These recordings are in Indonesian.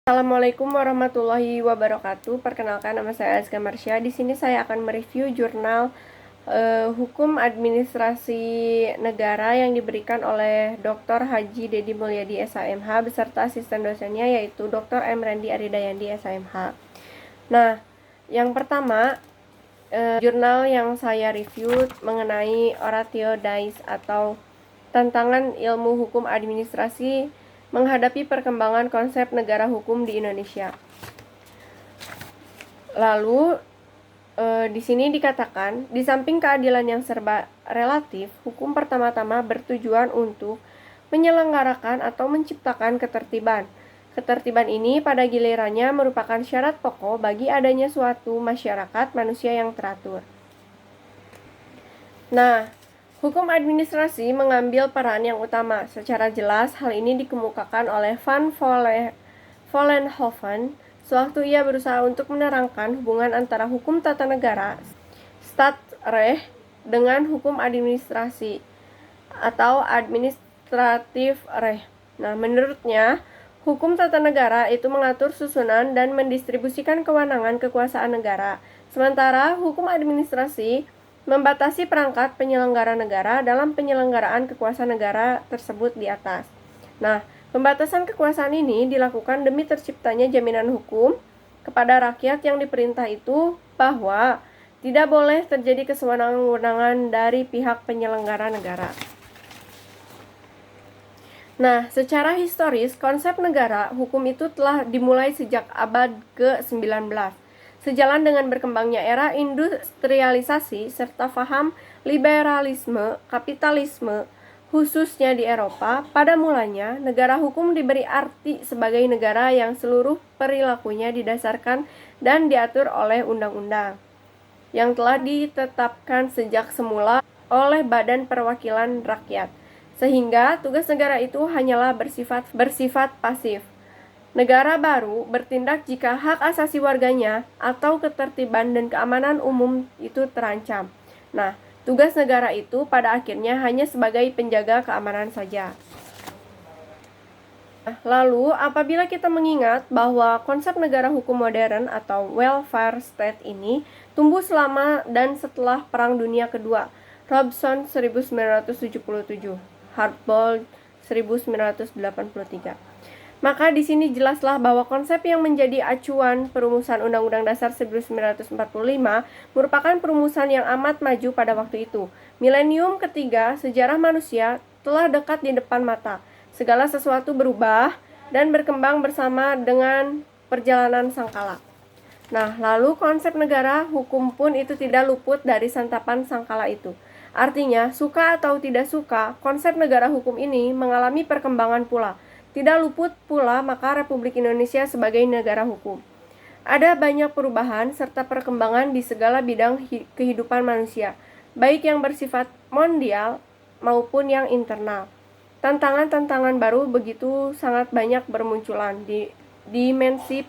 Assalamualaikum warahmatullahi wabarakatuh. Perkenalkan, nama saya Azka Marsha. Di sini saya akan mereview jurnal Hukum Administrasi Negara yang diberikan oleh Dr. Haji Dedi Mulyadi SHMH beserta asisten dosennya yaitu Dr. M. Randy Aridayandi SHMH. Nah, yang pertama, jurnal yang saya review mengenai Oratio Dice atau Tantangan Ilmu Hukum Administrasi menghadapi perkembangan konsep negara hukum di Indonesia. Lalu di sini dikatakan, di samping keadilan yang serba relatif, hukum pertama-tama bertujuan untuk menyelenggarakan atau menciptakan ketertiban. Ketertiban ini pada gilirannya merupakan syarat pokok bagi adanya suatu masyarakat manusia yang teratur. Nah, hukum administrasi mengambil peran yang utama. Secara jelas, hal ini dikemukakan oleh Van Vollenhoven sewaktu ia berusaha untuk menerangkan hubungan antara hukum tata negara, Staatsrecht, dengan hukum administrasi atau administratif recht. Nah, menurutnya, hukum tata negara itu mengatur susunan dan mendistribusikan kewenangan kekuasaan negara, sementara hukum administrasi membatasi perangkat penyelenggara negara dalam penyelenggaraan kekuasaan negara tersebut di atas. Nah, pembatasan kekuasaan ini dilakukan demi terciptanya jaminan hukum kepada rakyat yang diperintah itu bahwa tidak boleh terjadi kesewenang-wenangan dari pihak penyelenggara negara. Nah, secara historis, konsep negara hukum itu telah dimulai sejak abad ke-19. Sejalan dengan berkembangnya era industrialisasi serta paham liberalisme kapitalisme khususnya di Eropa, pada mulanya negara hukum diberi arti sebagai negara yang seluruh perilakunya didasarkan dan diatur oleh undang-undang yang telah ditetapkan sejak semula oleh Badan Perwakilan Rakyat, sehingga tugas negara itu hanyalah bersifat pasif. Negara baru bertindak jika hak asasi warganya atau ketertiban dan keamanan umum itu terancam. Nah, tugas negara itu pada akhirnya hanya sebagai penjaga keamanan saja. Lalu, apabila kita mengingat bahwa konsep negara hukum modern atau welfare state ini tumbuh selama dan setelah Perang Dunia Kedua, Robson 1977, Hardboiled 1983. Maka di sini jelaslah bahwa konsep yang menjadi acuan perumusan Undang-Undang Dasar 1945 merupakan perumusan yang amat maju pada waktu itu. Milenium ketiga sejarah manusia telah dekat di depan mata. Segala sesuatu berubah dan berkembang bersama dengan perjalanan sangkala. Nah, lalu konsep negara hukum pun itu tidak luput dari santapan sangkala itu. Artinya, suka atau tidak suka, konsep negara hukum ini mengalami perkembangan pula. Tidak luput pula maka Republik Indonesia sebagai negara hukum. Ada banyak perubahan serta perkembangan di segala bidang kehidupan manusia, baik yang bersifat mondial maupun yang internal. Tantangan-tantangan baru begitu sangat banyak bermunculan di dimensi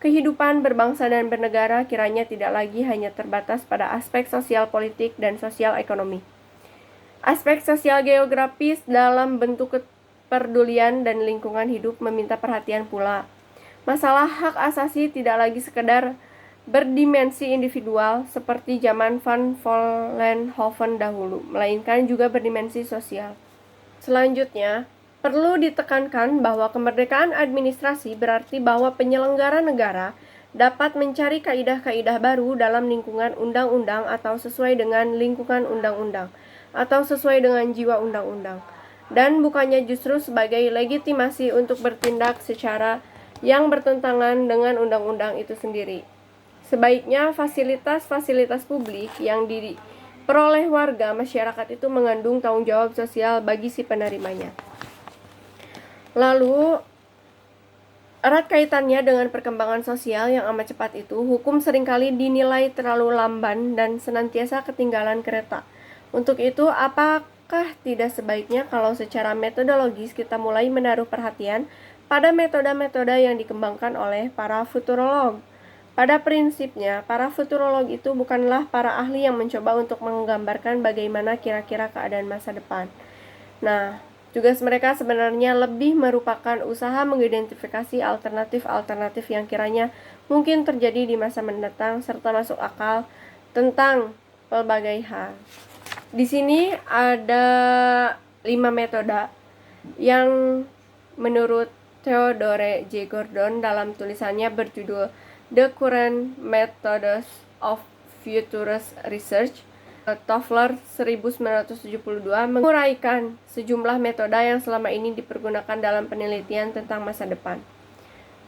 kehidupan berbangsa dan bernegara kiranya tidak lagi hanya terbatas pada aspek sosial politik dan sosial ekonomi. Aspek sosial geografis dalam bentuk kepedulian dan lingkungan hidup meminta perhatian pula. Masalah hak asasi tidak lagi sekedar berdimensi individual seperti zaman Van Vollenhoven dahulu, melainkan juga berdimensi sosial. Selanjutnya, perlu ditekankan bahwa kemerdekaan administrasi berarti bahwa penyelenggara negara dapat mencari kaidah-kaidah baru dalam lingkungan undang-undang atau sesuai dengan lingkungan undang-undang atau sesuai dengan jiwa undang-undang, dan bukannya justru sebagai legitimasi untuk bertindak secara yang bertentangan dengan undang-undang itu sendiri. Sebaiknya fasilitas-fasilitas publik yang diperoleh warga masyarakat itu mengandung tanggung jawab sosial bagi si penerimanya. Lalu, erat kaitannya dengan perkembangan sosial yang amat cepat itu, hukum seringkali dinilai terlalu lamban dan senantiasa ketinggalan kereta. Untuk itu, apakah tidak sebaiknya kalau secara metodologis kita mulai menaruh perhatian pada metode-metode yang dikembangkan oleh para futurolog? Pada prinsipnya, para futurolog itu bukanlah para ahli yang mencoba untuk menggambarkan bagaimana kira-kira keadaan masa depan. Nah, Tugas mereka sebenarnya lebih merupakan usaha mengidentifikasi alternatif-alternatif yang kiranya mungkin terjadi di masa mendatang serta masuk akal tentang pelbagai hal. Di sini ada 5 metode yang menurut Theodore J. Gordon dalam tulisannya berjudul The Current Methods of Futurist Research, Toffler 1972, menguraikan sejumlah metode yang selama ini dipergunakan dalam penelitian tentang masa depan.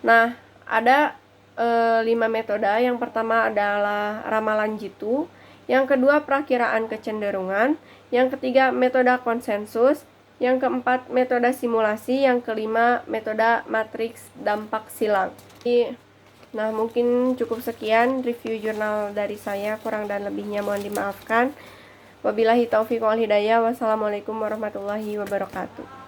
Nah, ada 5 metode. Yang pertama adalah ramalan jitu, yang kedua perakiraan kecenderungan, yang ketiga metode konsensus, yang keempat metode simulasi, yang kelima metode matriks dampak silang. Nah, mungkin cukup sekian review jurnal dari saya, kurang dan lebihnya mohon dimaafkan. Wabillahi taufiq wal hidayah. Wassalamualaikum warahmatullahi wabarakatuh.